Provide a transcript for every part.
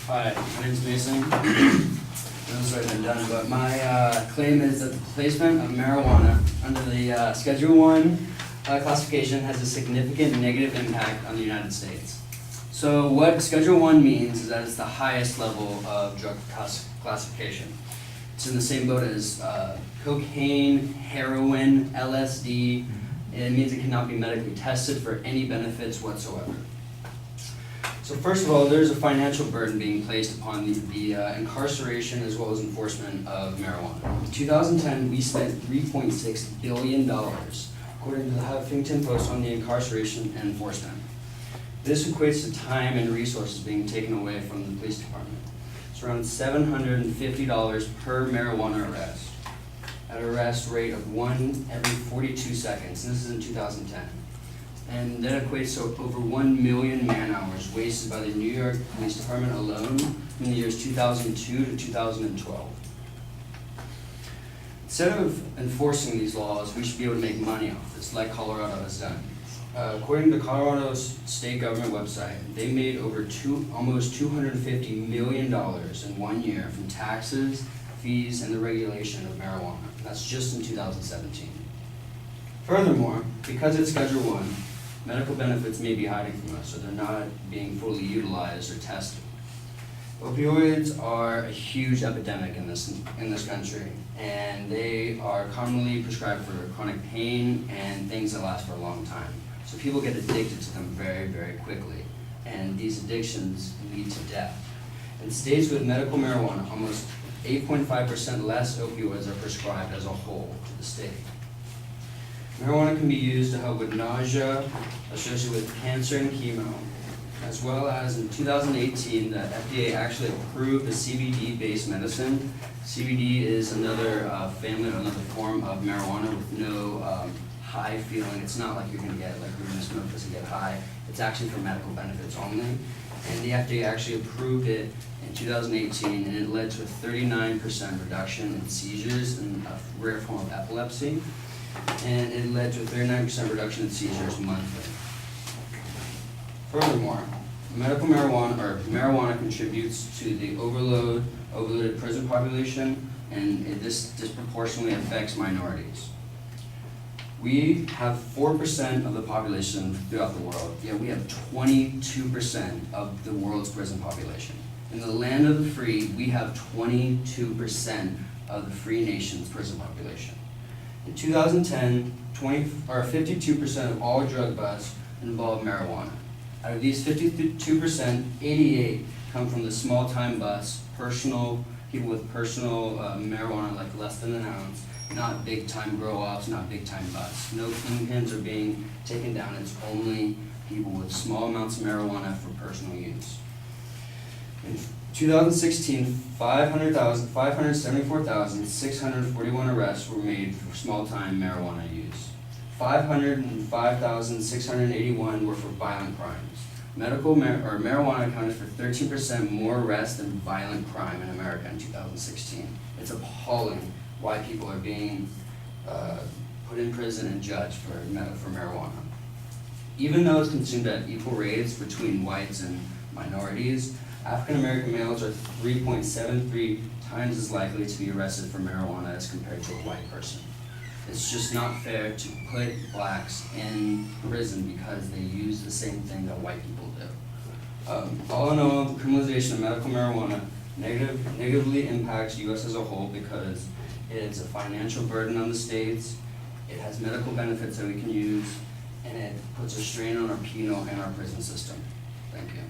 Hi, my name's Mason. This has already been done, but my claim is that the placement of marijuana under the Schedule 1 classification has a significant negative impact on the United States. So what Schedule 1 means is that it's the highest level of drug classification. It's in the same boat as cocaine, heroin, LSD. It means it cannot be medically tested for any benefits whatsoever. So first of all, there's a financial burden being placed upon the incarceration as well as enforcement of marijuana. In 2010, we spent $3.6 billion, according to the Huffington Post, on the incarceration and enforcement. This equates to time and resources being taken away from the police department. It's around $750 per marijuana arrest, at an arrest rate of 1 every 42 seconds. And this is in 2010. And that equates to over 1 million man-hours wasted by the New York Police Department alone in the years 2002 to 2012. Instead of enforcing these laws, we should be able to make money off this, like Colorado has done. According to Colorado's state government website, they made almost $250 million in 1 year from taxes, fees, and the regulation of marijuana. That's just in 2017. Furthermore, because it's Schedule 1, medical benefits may be hiding from us, so they're not being fully utilized or tested. Opioids are a huge epidemic in this country, and they are commonly prescribed for chronic pain and things that last for a long time. So people get addicted to them very, very quickly, and these addictions lead to death. In states with medical marijuana, almost 8.5% less opioids are prescribed as a whole to the state. Marijuana can be used to help with nausea associated with cancer and chemo, as well as in 2018, the FDA actually approved a CBD-based medicine. CBD is another family or another form of marijuana with no high feeling. It's not like you're going to get, like you're going to smoke this and get high. It's actually for medical benefits only. And the FDA actually approved it in 2018, and it led to a 39% reduction in seizures in a rare form of epilepsy. And it led to a 39% reduction in seizures monthly. Furthermore, medical marijuana, or marijuana, contributes to the overloaded prison population, and this disproportionately affects minorities. We have 4% of the population throughout the world, yet we have 22% of the world's prison population. In the land of the free, we have 22% of the free nation's prison population. In 2010, 52% of all drug busts involve marijuana. Out of these 52%, 88 come from the small-time busts, people with personal marijuana, like less than an ounce, not big-time grow-offs, not big-time busts. No kingpins are being taken down. It's only people with small amounts of marijuana for personal use. In 2016, 574,641 arrests were made for small-time marijuana use. 505,681 were for violent crimes. Marijuana accounted for 13% more arrests than violent crime in America in 2016. It's appalling why people are being put in prison and judged for marijuana. Even though it's consumed at equal rates between whites and minorities, African American males are 3.73 times as likely to be arrested for marijuana as compared to a white person. It's just not fair to put blacks in prison because they use the same thing that white people do. All in all, the criminalization of medical marijuana negatively impacts U.S. as a whole because it's a financial burden on the states, it has medical benefits that we can use, and it puts a strain on our penal and our prison system. Thank you.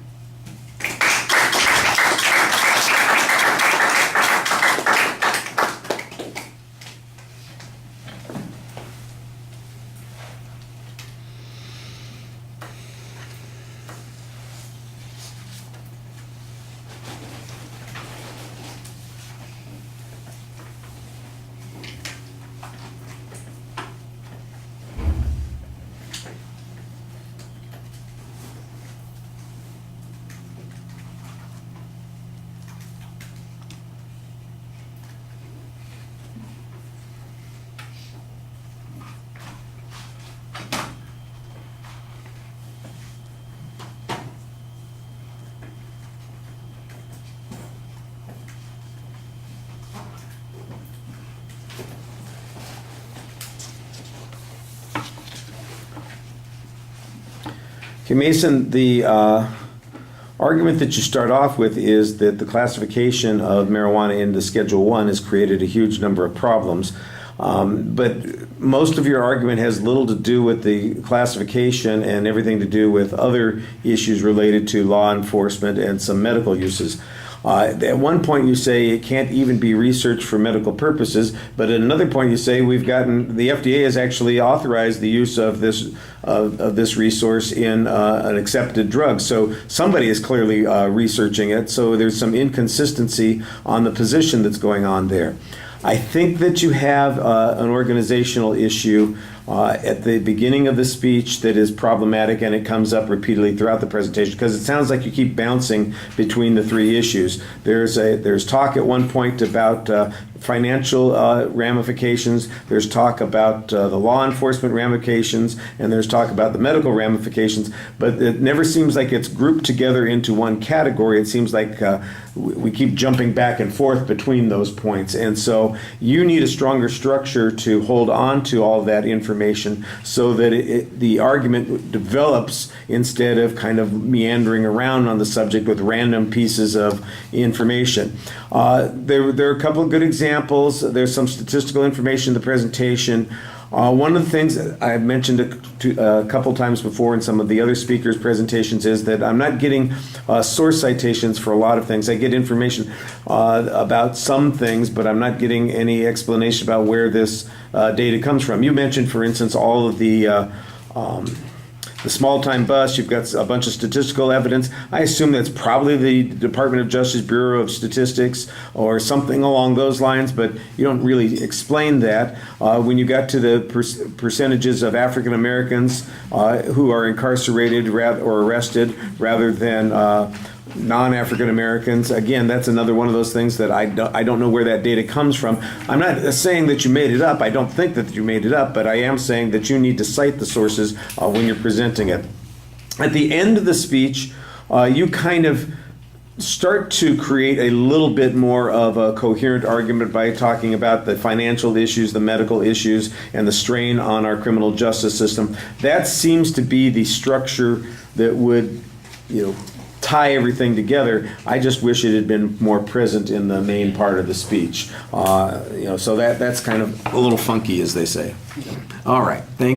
Okay, Mason, the argument that you start off with is that the classification of marijuana into Schedule 1 has created a huge number of problems. But most of your argument has little to do with the classification and everything to do with other issues related to law enforcement and some medical uses. At one point you say it can't even be researched for medical purposes, but at another point you say the FDA has actually authorized the use of this resource in an accepted drug. So somebody is clearly researching it. So there's some inconsistency on the position that's going on there. I think that you have an organizational issue at the beginning of the speech that is problematic, and it comes up repeatedly throughout the presentation because it sounds like you keep bouncing between the three issues. There's talk at one point about financial ramifications, there's talk about the law enforcement ramifications, and there's talk about the medical ramifications, but it never seems like it's grouped together into one category. It seems like we keep jumping back and forth between those points, and so you need a stronger structure to hold on to all that information so that the argument develops instead of kind of meandering around on the subject with random pieces of information. There are a couple of good examples. There's some statistical information in the presentation. One of the things that I've mentioned a couple times before in some of the other speakers' presentations is that I'm not getting source citations for a lot of things. I get information about some things, but I'm not getting any explanation about where this data comes from. You mentioned, for instance, all of the small-time bust. You've got a bunch of statistical evidence. I assume that's probably the Department of Justice Bureau of Statistics or something along those lines, but you don't really explain that. When you got to the percentages of African Americans who are incarcerated or arrested rather than non-African Americans, again, that's another one of those things that I don't know where that data comes from. I'm not saying that you made it up. I don't think that you made it up, but I am saying that you need to cite the sources when you're presenting it. At the end of the speech, you kind of start to create a little bit more of a coherent argument by talking about the financial issues, the medical issues, and the strain on our criminal justice system. That seems to be the structure that would, tie everything together. I just wish it had been more present in the main part of the speech. So that's kind of a little funky, as they say. All right. Thank